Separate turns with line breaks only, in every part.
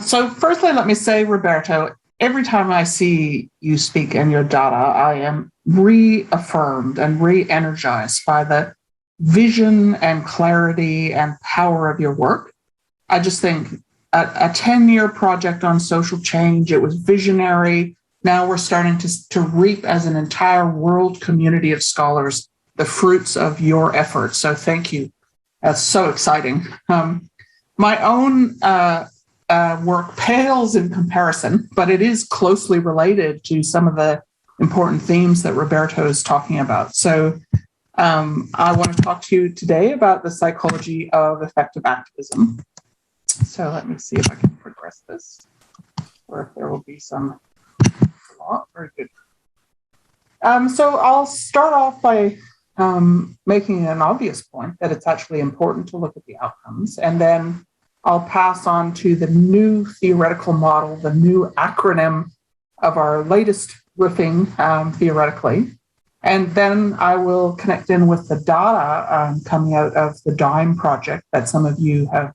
So firstly, let me say, Roberto, every time I see you speak in your data, I am reaffirmed and re-energized by the vision and clarity and power of your work. I just think a 10-year project on social change, it was visionary. Now we're starting to reap as an entire world community of scholars the fruits of your efforts. So thank you. That's so exciting. My own work pales in comparison, but it is closely related to some of the important themes that Roberto is talking about. So I want to talk to you today about the psychology of effective activism. So let me see if I can progress this, or if there will be some. Very good. So I'll start off by making an obvious point that it's actually important to look at the outcomes, and then I'll pass on to the new theoretical model, the new acronym of our latest riffing theoretically. And then I will connect in with the data coming out of the DIME project that some of you have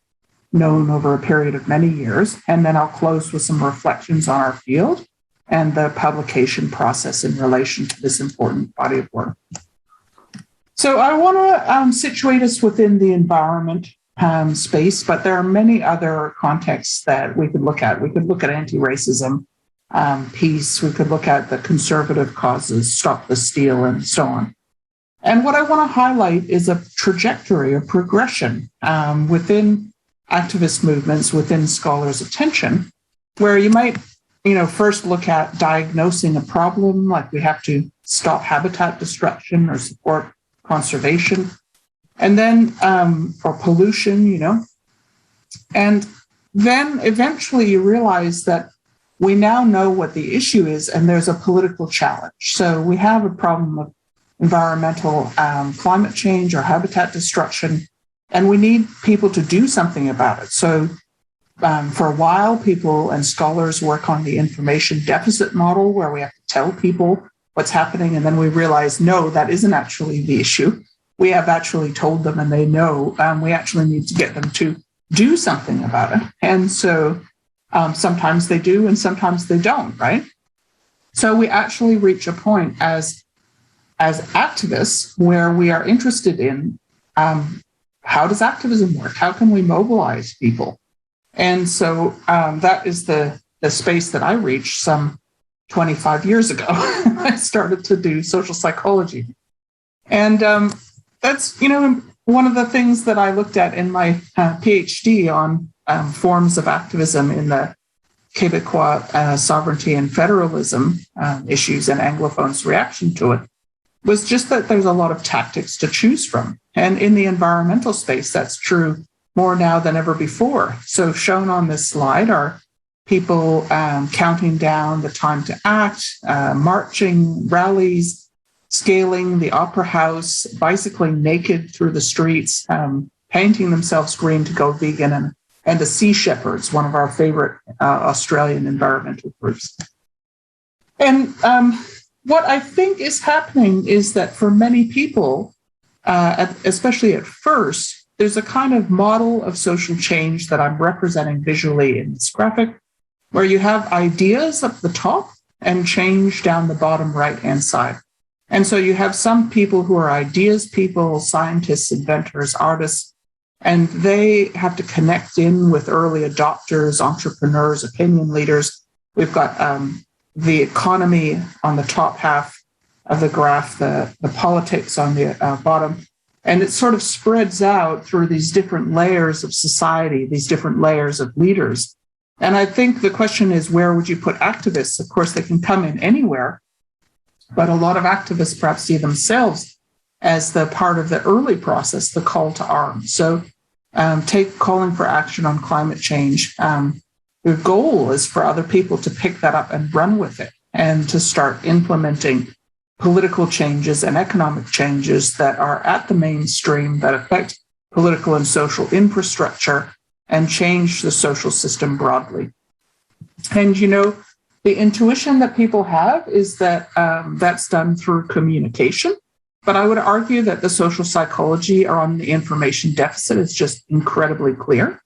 known over a period of many years. And then I'll close with some reflections on our field and the publication process in relation to this important body of work. So I want to situate us within the environment space, but there are many other contexts that we could look at. We could look at anti-racism, peace, we could look at the conservative causes, stop the steal, and so on. And what I want to highlight is a trajectory, a progression within activist movements, within scholars' attention, where you might first look at diagnosing a problem, like we have to stop habitat destruction or support conservation, and then for pollution, and then eventually you realize that we now know what the issue is, and there's a political challenge. So we have a problem of environmental climate change or habitat destruction, and we need people to do something about it. So for a while, people and scholars work on the information deficit model, where we have to tell people what's happening, and then we realize, no, that isn't actually the issue. We have actually told them, and they know. We actually need to get them to do something about it. And so sometimes they do, and sometimes they don't, right? So we actually reach a point as activists where we are interested in how does activism work? How can we mobilize people? And so that is the space that I reached some 25 years ago. I started to do social psychology. And that's, one of the things that I looked at in my PhD on forms of activism in the Quebecois sovereignty and federalism issues and Anglophones' reaction to it, was just that there's a lot of tactics to choose from. And in the environmental space, that's true more now than ever before. So shown on this slide are people counting down the time to act, marching, rallies, scaling the opera house, bicycling naked through the streets, painting themselves green to go vegan, and the Sea Shepherds, one of our favorite Australian environmental groups. And what I think is happening is that for many people, especially at first, there's a kind of model of social change that I'm representing visually in this graphic, where you have ideas up the top and change down the bottom right-hand side. And so you have some people who are ideas people, scientists, inventors, artists, and they have to connect in with early adopters, entrepreneurs, opinion leaders. We've got the economy on the top half of the graph, the politics on the bottom. And it sort of spreads out through these different layers of society, these different layers of leaders. And I think the question is, where would you put activists? Of course, they can come in anywhere, but a lot of activists perhaps see themselves as the part of the early process, the call to arms. So take calling for action on climate change. The goal is for other people to pick that up and run with it and to start implementing political changes and economic changes that are at the mainstream, that affect political and social infrastructure and change the social system broadly. And, the intuition that people have is that that's done through communication. But I would argue that the social psychology on the information deficit is just incredibly clear.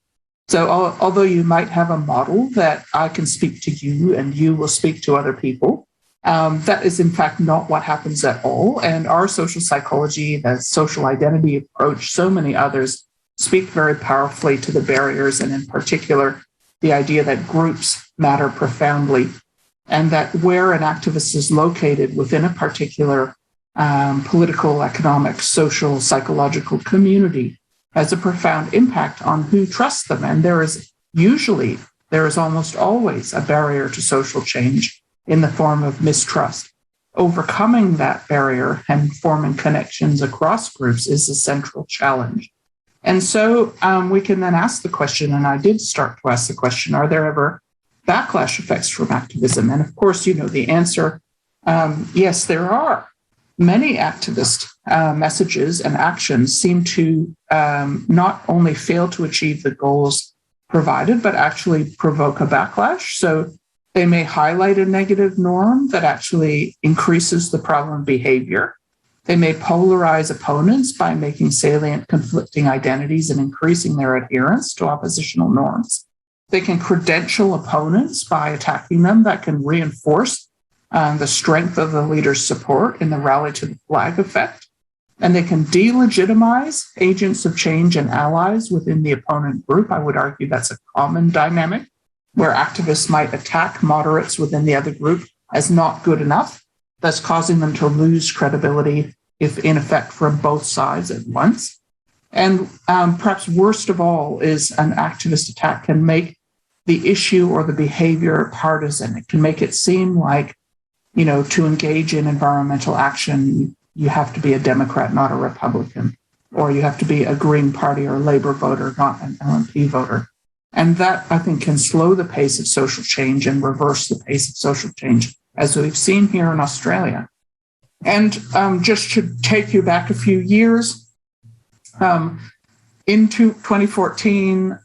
So although you might have a model that I can speak to you and you will speak to other people, that is in fact not what happens at all. And our social psychology, the social identity approach, so many others speak very powerfully to the barriers, and in particular, the idea that groups matter profoundly, and that where an activist is located within a particular political, economic, social, psychological community has a profound impact on who trusts them. And there is almost always a barrier to social change in the form of mistrust. Overcoming that barrier and forming connections across groups is a central challenge. And so we can then ask the question, and I did start to ask the question, are there ever backlash effects from activism? And of course, you know the answer, yes, there are. Many activist messages and actions seem to not only fail to achieve the goals provided, but actually provoke a backlash. So they may highlight a negative norm that actually increases the problem behavior. They may polarize opponents by making salient conflicting identities and increasing their adherence to oppositional norms. They can credential opponents by attacking them. That can reinforce the strength of the leader's support in the rally to the flag effect. And they can delegitimize agents of change and allies within the opponent group. I would argue that's a common dynamic, where activists might attack moderates within the other group as not good enough, thus causing them to lose credibility, if in effect from both sides at once. And perhaps worst of all is an activist attack can make the issue or the behavior partisan. It can make it seem like, you know, to engage in environmental action, you have to be a Democrat, not a Republican, or you have to be a Green Party or Labour voter, not an LNP voter. And that, I think, can slow the pace of social change and reverse the pace of social change, as we've seen here in Australia. And just to take you back a few years, into 2014,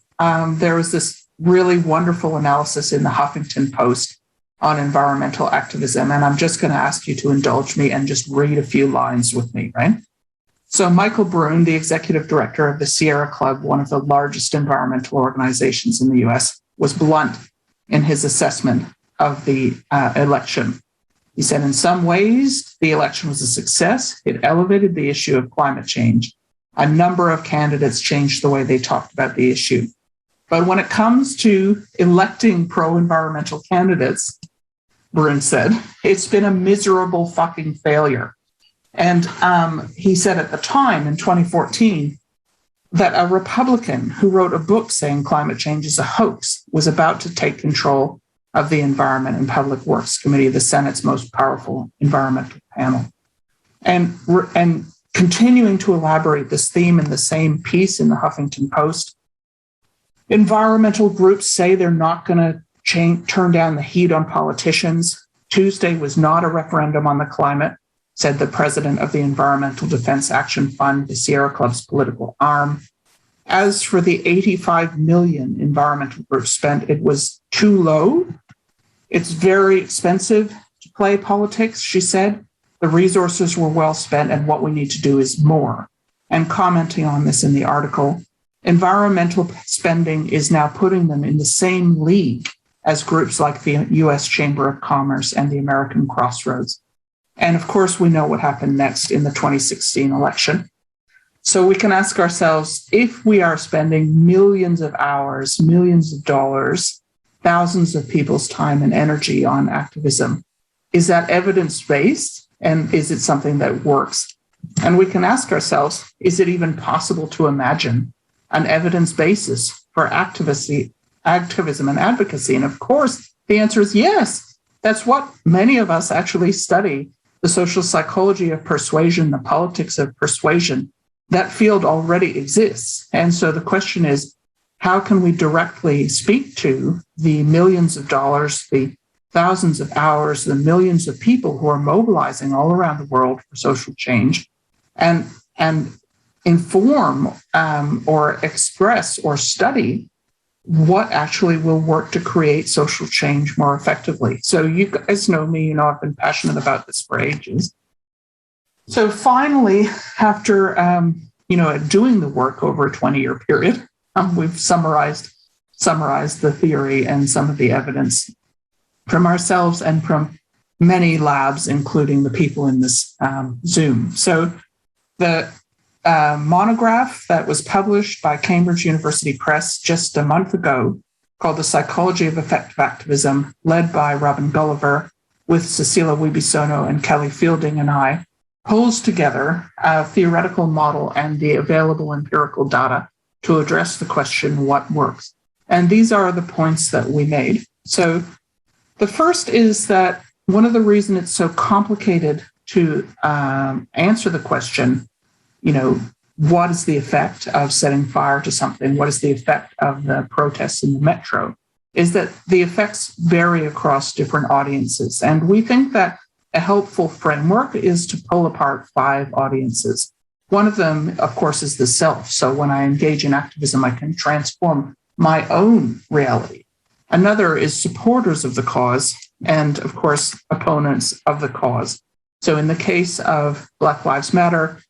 there was this really wonderful analysis in the Huffington Post on environmental activism. And I'm just going to ask you to indulge me and just read a few lines with me, right? So Michael Brune, the executive director of the Sierra Club, one of the largest environmental organizations in the US, was blunt in his assessment of the election. He said, in some ways, the election was a success. It elevated the issue of climate change. A number of candidates changed the way they talked about the issue. But when it comes to electing pro-environmental candidates, Brune said, it's been a miserable fucking failure. And he said at the time, in 2014, that a Republican who wrote a book saying climate change is a hoax was about to take control of the Environment and Public Works Committee, the Senate's most powerful environmental panel. And continuing to elaborate this theme in the same piece in the Huffington Post, environmental groups say they're not going to turn down the heat on politicians. Tuesday was not a referendum on the climate, said the president of the Environmental Defense Action Fund, the Sierra Club's political arm. As for the 85 million environmental groups spent, it was too low. It's very expensive to play politics, she said. The resources were well spent, and what we need to do is more. And commenting on this in the article, environmental spending is now putting them in the same league as groups like the US Chamber of Commerce and the American Crossroads. And of course, we know what happened next in the 2016 election. So we can ask ourselves, if we are spending millions of hours, millions of dollars, thousands of people's time and energy on activism, is that evidence-based? And is it something that works? And we can ask ourselves, is it even possible to imagine an evidence basis for activism and advocacy? And of course, the answer is yes. That's what many of us actually study, the social psychology of persuasion, the politics of persuasion. That field already exists. And so the question is, how can we directly speak to the millions of dollars, the thousands of hours, the millions of people who are mobilizing all around the world for social change, and inform or express or study what actually will work to create social change more effectively? So you guys know me, you know I've been passionate about this for ages. So finally, after doing the work over a 20-year period, we've summarized summarize the theory and some of the evidence from ourselves and from many labs, including the people in this Zoom. So the monograph that was published by Cambridge University Press just a month ago, called The Psychology of Effective Activism, led by Robin Gulliver, with Cecilia Wibisono and Kelly Fielding and I, pulls together a theoretical model and the available empirical data to address the question, what works? And these are the points that we made. So the first is that one of the reasons it's so complicated to answer the question, what is the effect of setting fire to something? What is the effect of the protests in the metro? Is that the effects vary across different audiences. And we think that a helpful framework is to pull apart 5 audiences. One of them, of course, is the self. So when I engage in activism, I can transform my own reality. Another is supporters of the cause and, of course, opponents of the cause. So in the case of Black Lives Matter,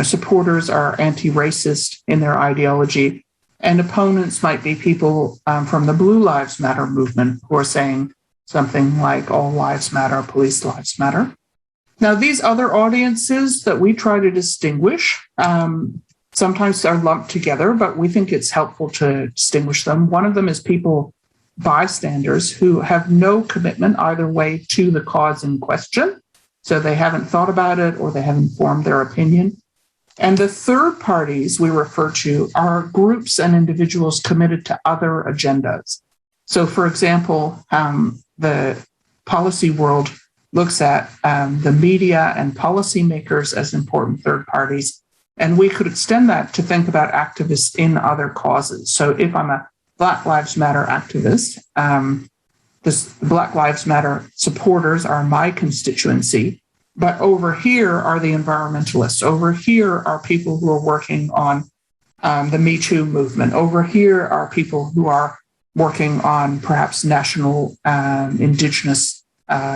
supporters are anti-racist in their ideology, and opponents might be people from the Blue Lives Matter movement who are saying something like all lives matter, police lives matter. Now, these other audiences that we try to distinguish sometimes are lumped together, but we think it's helpful to distinguish them. One of them is people, bystanders, who have no commitment either way to the cause in question. So they haven't thought about it or they haven't formed their opinion. And the third parties we refer to are groups and individuals committed to other agendas. So, for example, the policy world looks at the media and policymakers as important third parties. And we could extend that to think about activists in other causes. So if I'm a Black Lives Matter activist, the Black Lives Matter supporters are my constituency. But over here are the environmentalists. Over here are people who are working on the Me Too movement. Over here are people who are working on perhaps national indigenous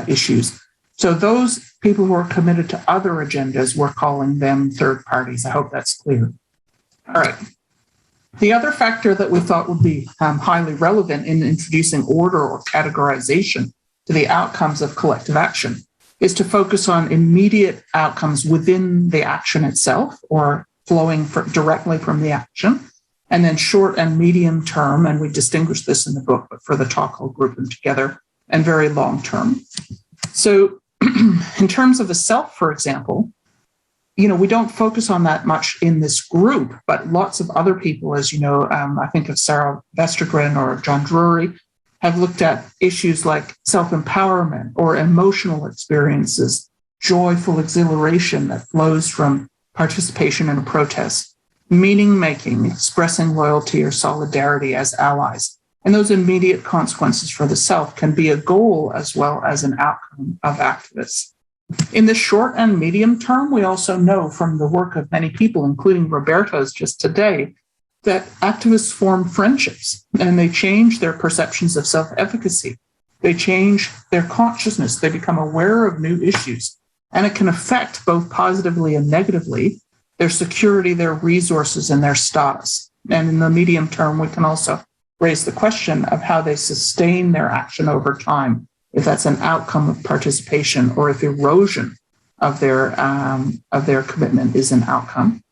issues. So those people who are committed to other agendas, we're calling them third parties. I hope that's clear. All right. The other factor that we thought would be highly relevant in introducing order or categorization to the outcomes of collective action is to focus on immediate outcomes within the action itself or flowing directly from the action, and then short and medium term, and we distinguish this in the book, but for the talk I'll group them together, and very long term. So in terms of the self, for example, we don't focus on that much in this group, but lots of other people, as you know, I think of Sarah Vestergren or John Drury, have looked at issues like self-empowerment or emotional experiences, joyful exhilaration that flows from participation in a protest, meaning-making, expressing loyalty or solidarity as allies. And those immediate consequences for the self can be a goal as well as an outcome of activists. In the short and medium term, we also know from the work of many people, including Roberto's just today, that activists form friendships and they change their perceptions of self-efficacy. They change their consciousness. They become aware of new issues. And it can affect both positively and negatively their security, their resources, and their status. And in the medium term, we can also raise the question of how they sustain their action over time, if that's an outcome of participation or if erosion of their commitment is an outcome.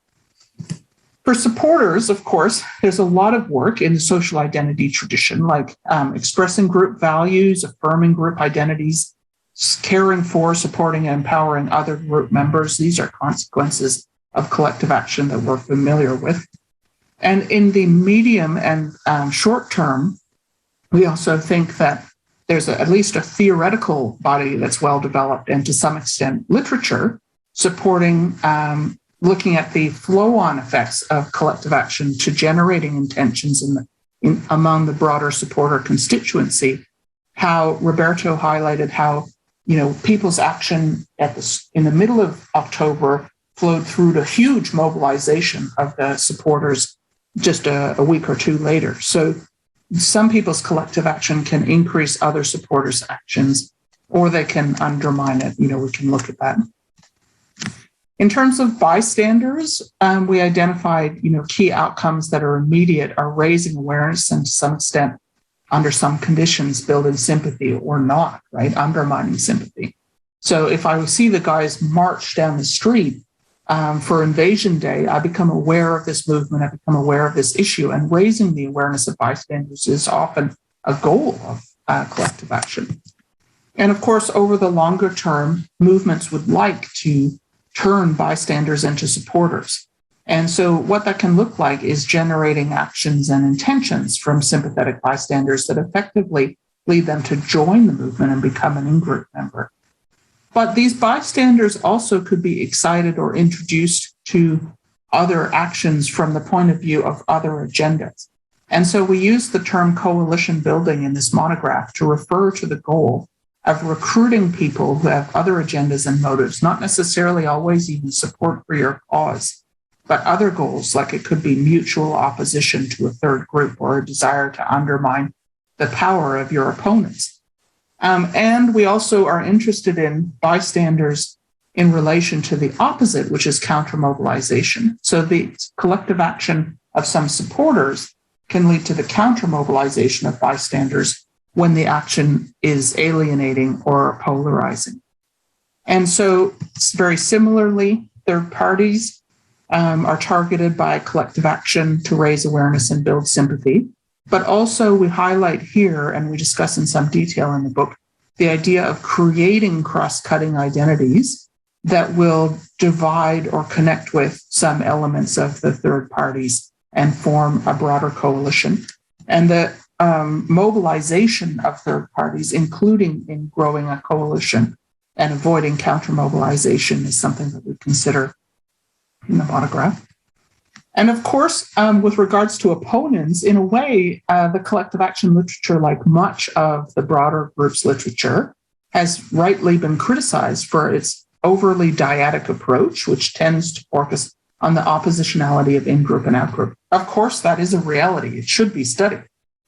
For supporters, of course, there's a lot of work in the social identity tradition, like expressing group values, affirming group identities, caring for, supporting, and empowering other group members. These are consequences of collective action that we're familiar with. And in the medium and short term, we also think that there's at least a theoretical body that's well developed and to some extent literature supporting looking at the flow-on effects of collective action to generating intentions among the broader supporter constituency. How Roberto highlighted how people's action in the middle of October flowed through to huge mobilization of the supporters just a week or two later. So some people's collective action can increase other supporters' actions, or they can undermine it. We can look at that. In terms of bystanders, we identified, key outcomes that are immediate are raising awareness and to some extent, under some conditions, building sympathy or not, right? Undermining sympathy. So if I see the guys march down the street for Invasion Day, I become aware of this movement, I become aware of this issue, and raising the awareness of bystanders is often a goal of collective action. And of course, over the longer term, movements would like to turn bystanders into supporters. And so what that can look like is generating actions and intentions from sympathetic bystanders that effectively lead them to join the movement and become an in-group member. But these bystanders also could be excited or introduced to other actions from the point of view of other agendas. And so we use the term coalition building in this monograph to refer to the goal of recruiting people who have other agendas and motives, not necessarily always even support for your cause, but other goals, like it could be mutual opposition to a third group or a desire to undermine the power of your opponents. And we also are interested in bystanders in relation to the opposite, which is counter-mobilization. So the collective action of some supporters can lead to the counter-mobilization of bystanders when the action is alienating or polarizing. And so very similarly, third parties are targeted by collective action to raise awareness and build sympathy. But also we highlight here, and we discuss in some detail in the book, the idea of creating cross-cutting identities that will divide or connect with some elements of the third parties and form a broader coalition. And the mobilization of third parties, including in growing a coalition and avoiding counter-mobilization, is something that we consider in the monograph. And of course, with regards to opponents, in a way, the collective action literature, like much of the broader group's literature, has rightly been criticized for its overly dyadic approach, which tends to focus on the oppositionality of in-group and out-group. Of course, that is a reality. It should be studied.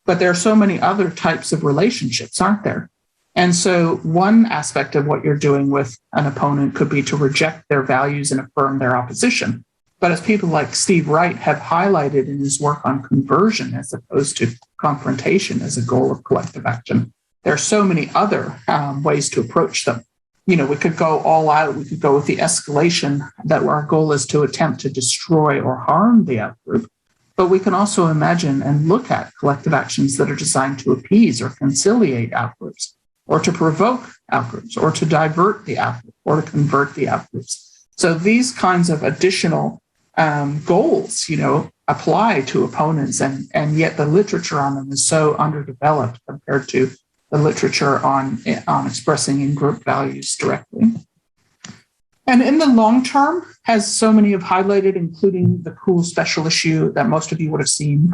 But there are so many other types of relationships, aren't there? And so one aspect of what you're doing with an opponent could be to reject their values and affirm their opposition. But as people like Steve Wright have highlighted in his work on conversion as opposed to confrontation as a goal of collective action, there are so many other ways to approach them. We could go all out. We could go with the escalation that our goal is to attempt to destroy or harm the outgroup. But we can also imagine and look at collective actions that are designed to appease or conciliate outgroups, or to provoke outgroups, or to divert the outgroup, or to convert the outgroups. So these kinds of additional goals, apply to opponents, and yet the literature on them is so underdeveloped compared to the literature on expressing in-group values directly. And in the long term, as so many have highlighted, including the cool special issue that most of you would have seen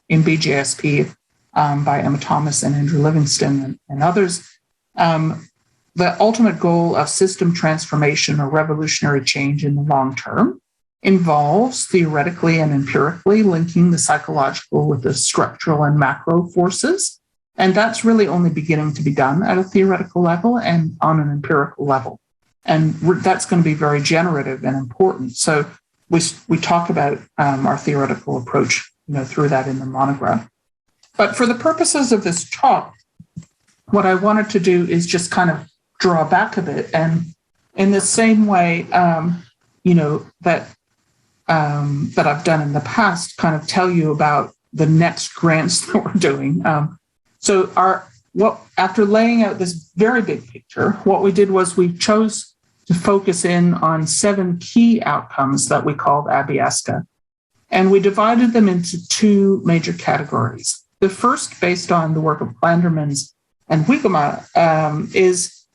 in BJSP by Emma Thomas and Andrew Livingston and others, the ultimate goal of system transformation or revolutionary change in the long term involves theoretically and empirically linking the psychological with the structural and macro forces. And that's really only beginning to be done at a theoretical level and on an empirical level. And that's going to be very generative and important. So we talk about our theoretical approach, through that in the monograph. But for the purposes of this talk, what I wanted to do is just kind of draw back a bit, and in the same way, that I've done in the past, kind of tell you about the next grants that we're doing. After laying out this very big picture, what we did was we chose to focus in on 7 key outcomes that we called abiaska. And we divided them into 2 major categories. The first, based on the work of Klandermans and Huygens, is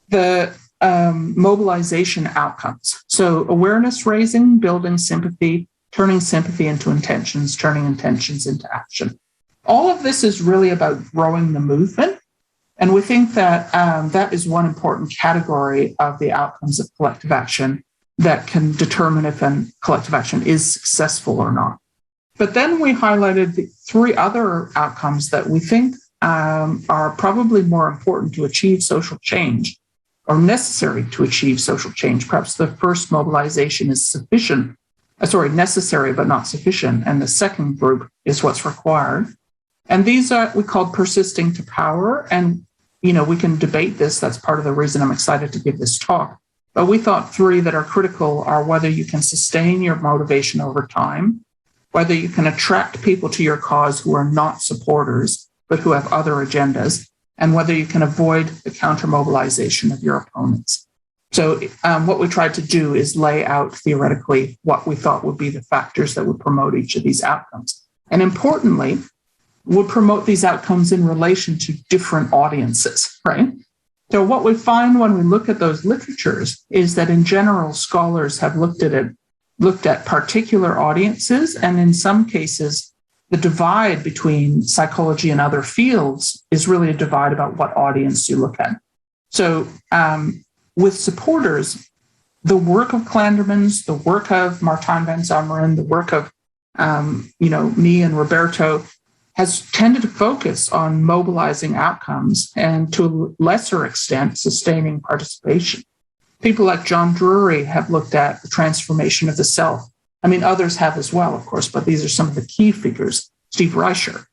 the mobilization outcomes. So awareness raising, building sympathy, turning sympathy into intentions, turning intentions into action. All of this is really about growing the movement. And we think that that is one important category of the outcomes of collective action that can determine if a collective action is successful or not. But then we highlighted the 3 other outcomes that we think are probably more important to achieve social change, or necessary to achieve social change. Perhaps the first mobilization is necessary but not sufficient, and the second group is what's required. And these are we call persisting to power, and we can debate this. That's part of the reason I'm excited to give this talk. But we thought three that are critical are whether you can sustain your motivation over time, whether you can attract people to your cause who are not supporters, but who have other agendas, and whether you can avoid the counter-mobilization of your opponents. So what we tried to do is lay out theoretically what we thought would be the factors that would promote each of these outcomes. And importantly, would promote these outcomes in relation to different audiences, right? So what we find when we look at those literatures is that in general, scholars have looked at particular audiences, and in some cases, the divide between psychology and other fields is really a divide about what audience you look at. So with supporters, the work of Clandermans, the work of Martijn van Zomeren, the work of me and Roberto has tended to focus on mobilizing outcomes and to a lesser extent, sustaining participation. People like John Drury have looked at the transformation of the self. I mean, others have as well, of course, but these are some of the key figures. Steve Reicher.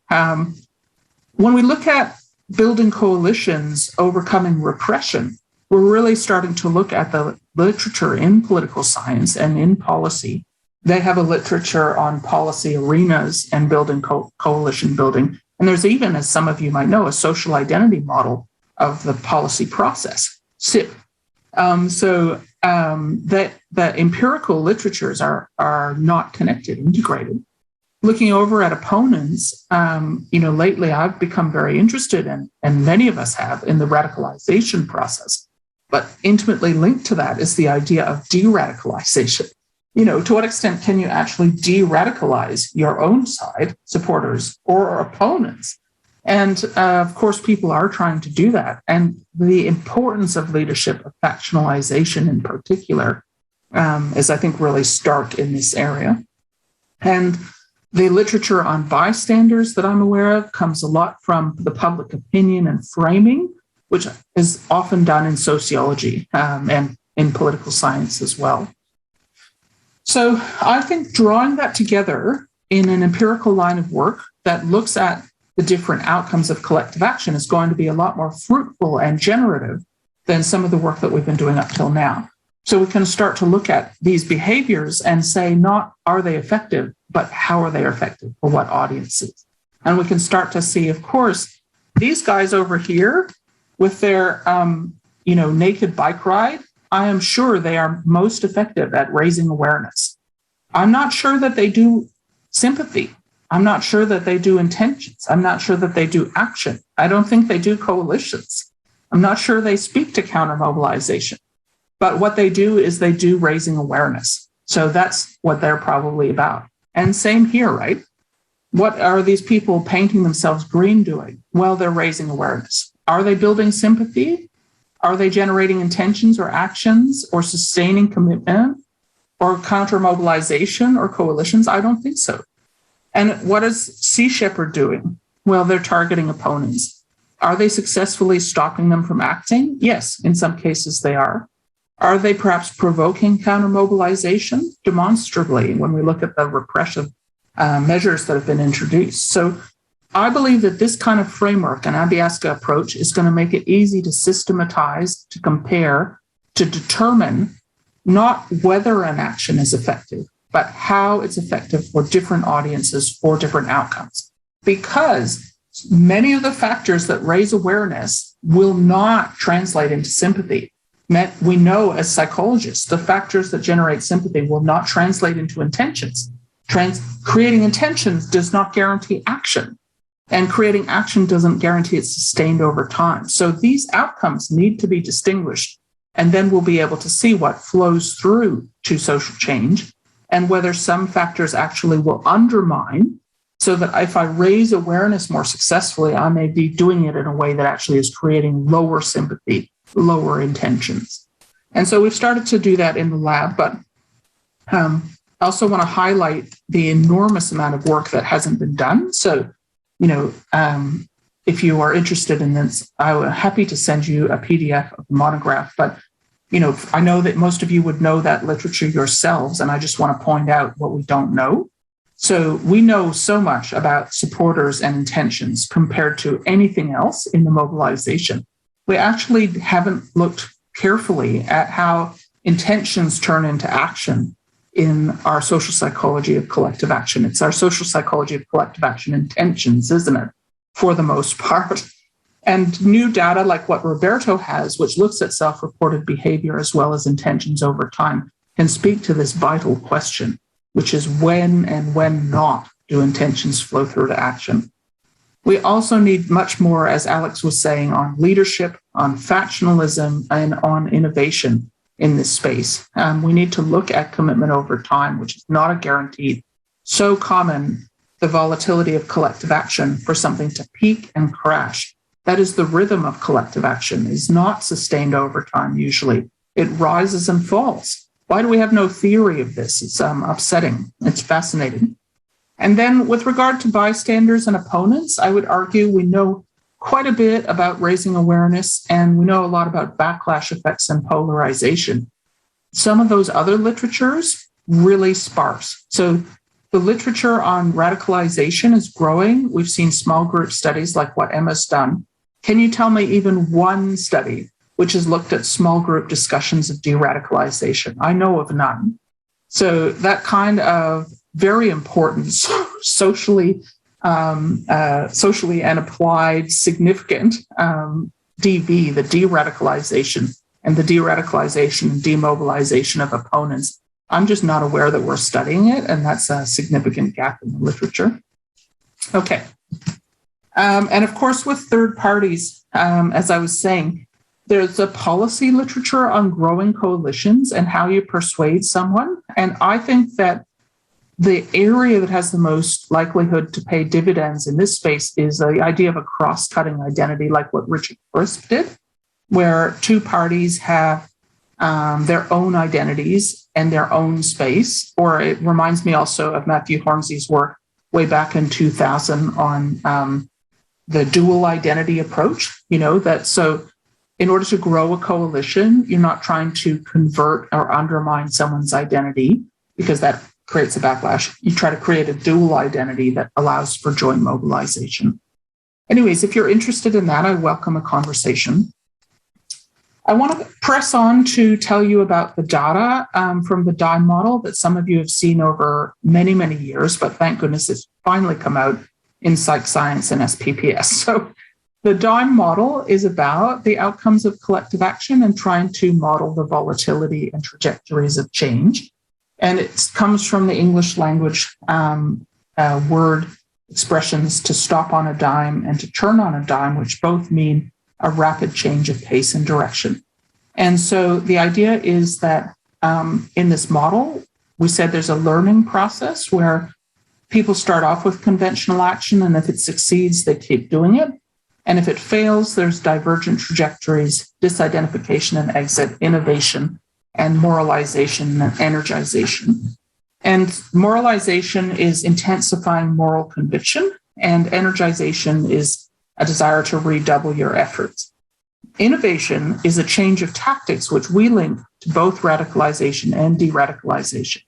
When we look at building coalitions, overcoming repression, we're really starting to look at the literature in political science and in policy. They have a literature on policy arenas and building coalition building. And there's even, as some of you might know, a social identity model of the policy process, SIP. So that empirical literatures are not connected, integrated. Looking over at opponents, lately I've become very interested in, and many of us have, in the radicalization process. But intimately linked to that is the idea of de-radicalization. To what extent can you actually de-radicalize your own side, supporters, or opponents? And of course, people are trying to do that. And the importance of leadership, of factionalization in particular, is, I think, really stark in this area. And the literature on bystanders that I'm aware of comes a lot from the public opinion and framing, which is often done in sociology and in political science as well. So I think drawing that together in an empirical line of work that looks at the different outcomes of collective action is going to be a lot more fruitful and generative than some of the work that we've been doing up till now. So we can start to look at these behaviors and say, not are they effective, but how are they effective for what audiences? And we can start to see, of course, these guys over here with their, naked bike ride, I am sure they are most effective at raising awareness. I'm not sure that they do sympathy. I'm not sure that they do intentions. I'm not sure that they do action. I don't think they do coalitions. I'm not sure they speak to counter-mobilization. But what they do is they do raising awareness. So that's what they're probably about. And same here, right? What are these people painting themselves green doing? Well, they're raising awareness. Are they building sympathy? Are they generating intentions or actions or sustaining commitment or counter-mobilization or coalitions? I don't think so. And what is Sea Shepherd doing? Well, they're targeting opponents. Are they successfully stopping them from acting? Yes, in some cases they are. Are they perhaps provoking counter-mobilization? Demonstrably, when we look at the repressive measures that have been introduced. So I believe that this kind of framework, an abiaska approach, is going to make it easy to systematize, to compare, to determine not whether an action is effective, but how it's effective for different audiences for different outcomes. Because many of the factors that raise awareness will not translate into sympathy. We know as psychologists, the factors that generate sympathy will not translate into intentions. Creating intentions does not guarantee action. And creating action doesn't guarantee it's sustained over time. So these outcomes need to be distinguished. And then we'll be able to see what flows through to social change and whether some factors actually will undermine, so that if I raise awareness more successfully, I may be doing it in a way that actually is creating lower sympathy, lower intentions. And so we've started to do that in the lab, but I also want to highlight the enormous amount of work that hasn't been done. So, if you are interested in this, I'm happy to send you a PDF of the monograph. But, I know that most of you would know that literature yourselves, and I just want to point out what we don't know. So we know so much about supporters and intentions compared to anything else in the mobilization. We actually haven't looked carefully at how intentions turn into action in our social psychology of collective action. It's our social psychology of collective action intentions, isn't it? For the most part. And new data like what Roberto has, which looks at self-reported behavior as well as intentions over time, can speak to this vital question, which is when and when not do intentions flow through to action. We also need much more, as Alex was saying, on leadership, on factionalism, and on innovation in this space. We need to look at commitment over time, which is not a guaranteed. So common, the volatility of collective action for something to peak and crash. That is the rhythm of collective action, is not sustained over time usually. It rises and falls. Why do we have no theory of this? It's upsetting. It's fascinating. And then with regard to bystanders and opponents, I would argue we know quite a bit about raising awareness, and we know a lot about backlash effects and polarization. Some of those other literatures, really sparse. So the literature on radicalization is growing. We've seen small group studies like what Emma's done. Can you tell me even one study which has looked at small group discussions of de-radicalization? I know of none. So that kind of very important socially and applied significant DV, the de-radicalization and demobilization of opponents. I'm just not aware that we're studying it, and that's a significant gap in the literature. Okay. And of course, with third parties, as I was saying, there's a policy literature on growing coalitions and how you persuade someone. And I think that the area that has the most likelihood to pay dividends in this space is the idea of a cross-cutting identity, like what Richard Crisp did, where two parties have their own identities and their own space. Or it reminds me also of Matthew Hornsey's work way back in 2000 on the dual identity approach, so in order to grow a coalition, you're not trying to convert or undermine someone's identity because that creates a backlash. You try to create a dual identity that allows for joint mobilization. Anyways, if you're interested in that, I welcome a conversation. I want to press on to tell you about the data from the DIME model that some of you have seen over many, many years, but thank goodness it's finally come out in Psych Science and SPPS. So the DIME model is about the outcomes of collective action and trying to model the volatility and trajectories of change. And it comes from the English language word expressions to stop on a dime and to turn on a dime, which both mean a rapid change of pace and direction. And so the idea is that in this model, we said there's a learning process where people start off with conventional action, and if it succeeds, they keep doing it. And if it fails, there's divergent trajectories, disidentification and exit, innovation, and moralization and energization. And moralization is intensifying moral conviction, and energization is a desire to redouble your efforts. Innovation is a change of tactics, which we link to both radicalization and de-radicalization,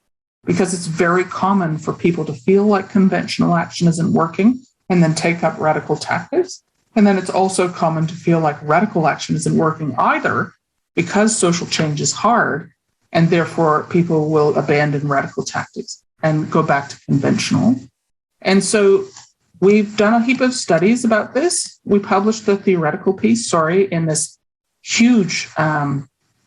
because it's very common for people to feel like conventional action isn't working and then take up radical tactics. And then it's also common to feel like radical action isn't working either because social change is hard, and therefore people will abandon radical tactics and go back to conventional. And so we've done a heap of studies about this. We published the theoretical piece, in this huge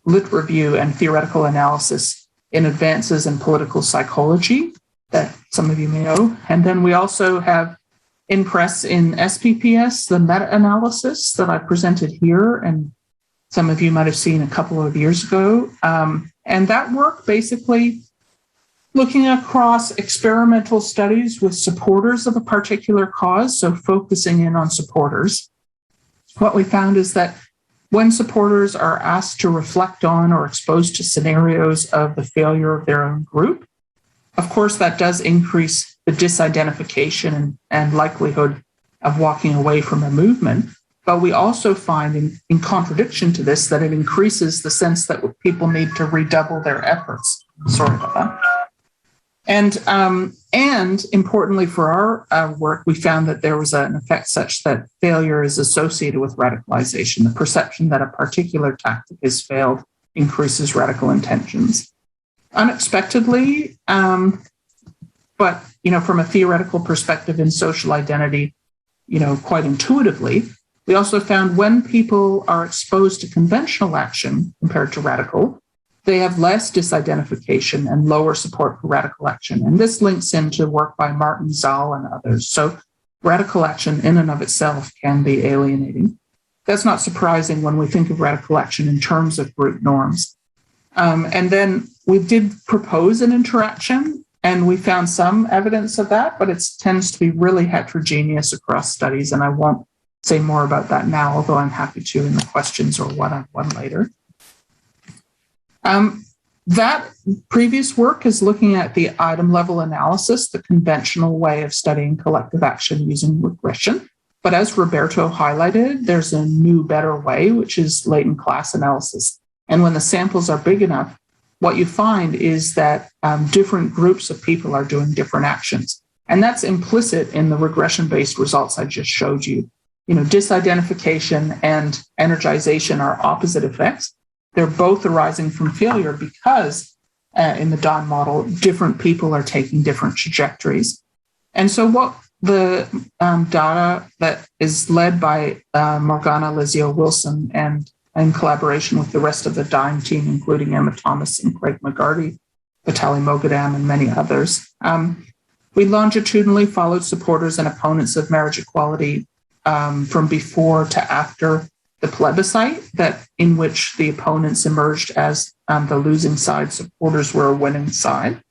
lit review and theoretical analysis in Advances in Political Psychology that some of you may know. And then we also have in press in SPPS, the Metaanalysis that I presented here, and some of you might have seen a couple of years ago. And that work basically looking across experimental studies with supporters of a particular cause, so focusing in on supporters. What we found is that when supporters are asked to reflect on or exposed to scenarios of the failure of their own group, of course, that does increase the disidentification and likelihood of walking away from a movement. But we also find in contradiction to this that it increases the sense that people need to redouble their efforts. Sorry about that. And importantly for our work, we found that there was an effect such that failure is associated with radicalization. The perception that a particular tactic has failed increases radical intentions. Unexpectedly, but from a theoretical perspective in social identity, quite intuitively, we also found when people are exposed to conventional action compared to radical, they have less disidentification and lower support for radical action. And this links into work by Martin Zal and others. So radical action in and of itself can be alienating. That's not surprising when we think of radical action in terms of group norms. And then we did propose an interaction, and we found some evidence of that, but it tends to be really heterogeneous across studies. And I won't say more about that now, although I'm happy to in the questions or one-on-one later. That previous work is looking at the item level analysis, the conventional way of studying collective action using regression. But as Roberto highlighted, there's a new, better way, which is latent class analysis. And when the samples are big enough, what you find is that different groups of people are doing different actions. And that's implicit in the regression-based results I just showed you. Disidentification and energization are opposite effects. They're both arising from failure because in the Don model, different people are taking different trajectories. And so what the data that is led by Morgana Lizio Wilson and in collaboration with the rest of the DIME team, including Emma Thomas and Craig McGarty, Vitaly Mogadam, and many others, we longitudinally followed supporters and opponents of marriage equality from before to after the plebiscite, that in which the opponents emerged as the losing side, supporters were a winning side.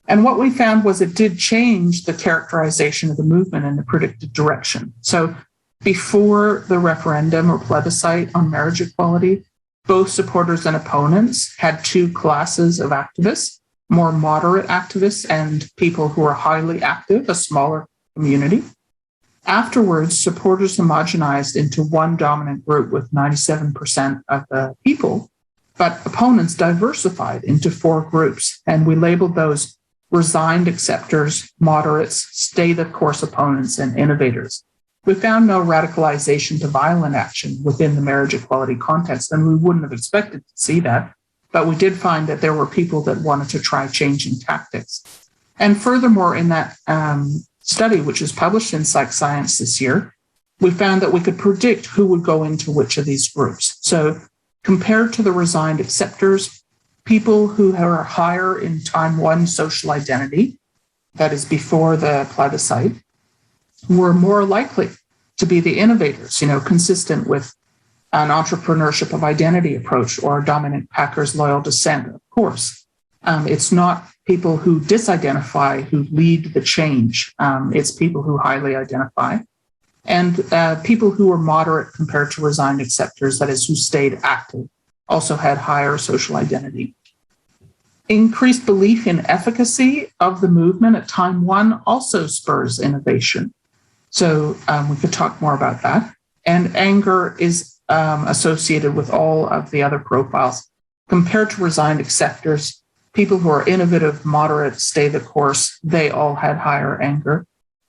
And what we found was it did change the characterization of the movement in the predicted direction. So before the referendum or plebiscite on marriage equality, both supporters and opponents had two classes of activists, more moderate activists and people who are highly active, a smaller community. Afterwards, supporters homogenized into one dominant group with 97% of the people, but opponents diversified into four groups, and we labeled those resigned acceptors, moderates, stay-the-course opponents, and innovators. We found no radicalization to violent action within the marriage equality context, and we wouldn't have expected to see that, but we did find that there were people that wanted to try changing tactics. And furthermore, in that study, which was published in Psych Science this year, we found that we could predict who would go into which of these groups. So compared to the resigned acceptors, people who are higher in time one social identity, that is before the plebiscite, were more likely to be the innovators, consistent with an entrepreneurship of identity approach or a dominant Packers loyal dissent, of course. It's not people who disidentify who lead the change. It's people who highly identify. And people who were moderate compared to resigned acceptors, that is, who stayed active, also had higher social identity. Increased belief in efficacy of the movement at time one also spurs innovation. So we could talk more about that. And anger is associated with all of the other profiles. Compared to resigned acceptors, people who are innovative, moderate, stay the course, they all had higher anger.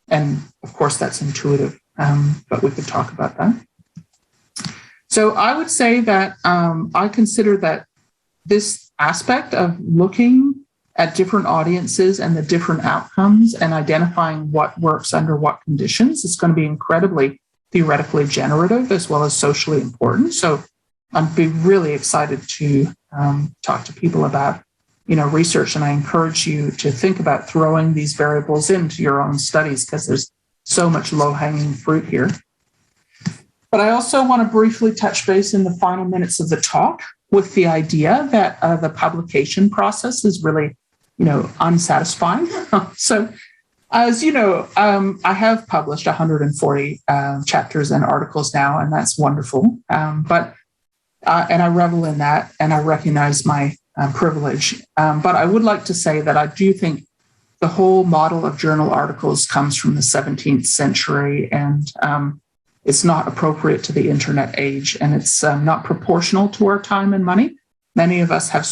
And of course, that's intuitive, but we could talk about that. So I would say that I consider that this aspect of looking at different audiences and the different outcomes and identifying what works under what conditions is going to be incredibly theoretically generative as well as socially important. So I'd be really excited to talk to people about research, and I encourage you to think about throwing these variables into your own studies because there's so much low-hanging fruit here. But I also want to briefly touch base in the final minutes of the talk with the idea that the publication process is really, unsatisfying. So, as you know, I have published 140 chapters and articles now, and that's wonderful. And I revel in that, and I recognize my privilege. But I would like to say that I do think the whole model of journal articles comes from the 17th century, and it's not appropriate to the internet age, and it's not proportional to our time and money. Many of us have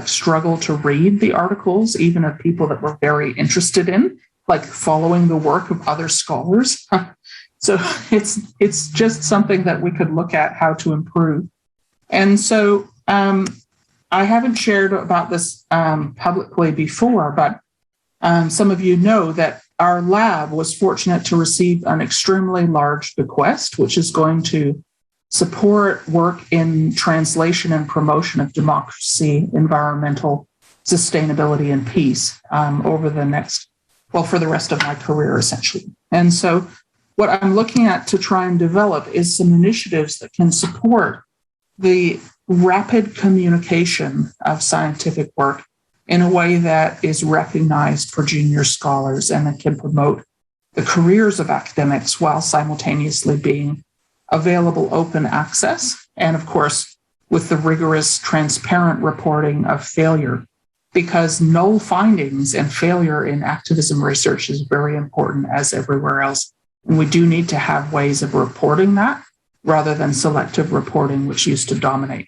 struggled to read the articles, even of people that we're very interested in, like following the work of other scholars. So it's just something that we could look at how to improve. And so I haven't shared about this publicly before, but some of you know that our lab was fortunate to receive an extremely large bequest, which is going to support work in translation and promotion of democracy, environmental sustainability, and peace over the next, for the rest of my career, essentially. And so what I'm looking at to try and develop is some initiatives that can support the rapid communication of scientific work in a way that is recognized for junior scholars and that can promote the careers of academics while simultaneously being available open access, and of course, with the rigorous, transparent reporting of failure, because null findings and failure in activism research is very important as everywhere else. And we do need to have ways of reporting that rather than selective reporting, which used to dominate.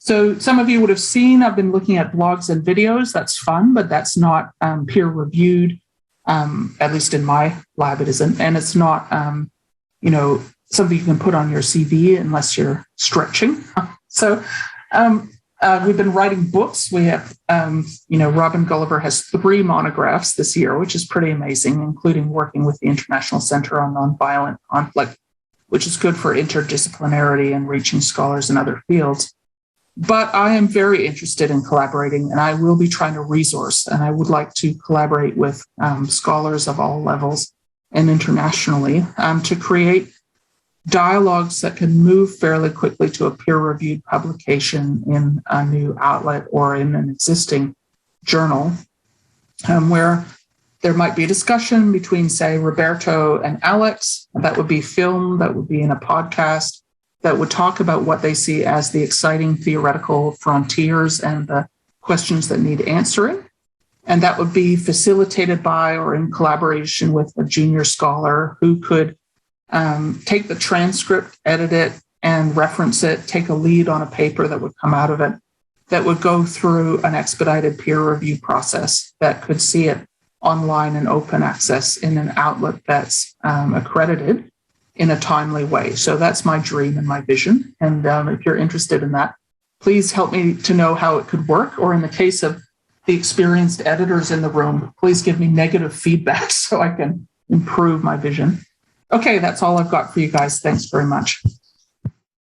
So some of you would have seen, I've been looking at blogs and videos. That's fun, but that's not peer reviewed. At least in my lab, it isn't. And it's not, something you can put on your CV unless you're stretching. So we've been writing books. We have, Robin Gulliver has 3 monographs this year, which is pretty amazing, including working with the International Center on Nonviolent Conflict, which is good for interdisciplinarity and reaching scholars in other fields. But I am very interested in collaborating, and I will be trying to resource, and I would like to collaborate with scholars of all levels and internationally to create dialogues that can move fairly quickly to a peer-reviewed publication in a new outlet or in an existing journal, where there might be a discussion between, say, Roberto and Alex. That would be filmed, that would be in a podcast, that would talk about what they see as the exciting theoretical frontiers and the questions that need answering. And that would be facilitated by or in collaboration with a junior scholar who could take the transcript, edit it, and reference it, take a lead on a paper that would come out of it, that would go through an expedited peer review process that could see it online and open access in an outlet that's accredited in a timely way. So that's my dream and my vision. And if you're interested in that, please help me to know how it could work. Or in the case of the experienced editors in the room, please give me negative feedback so I can improve my vision. Okay, that's all I've got for you guys. Thanks very much.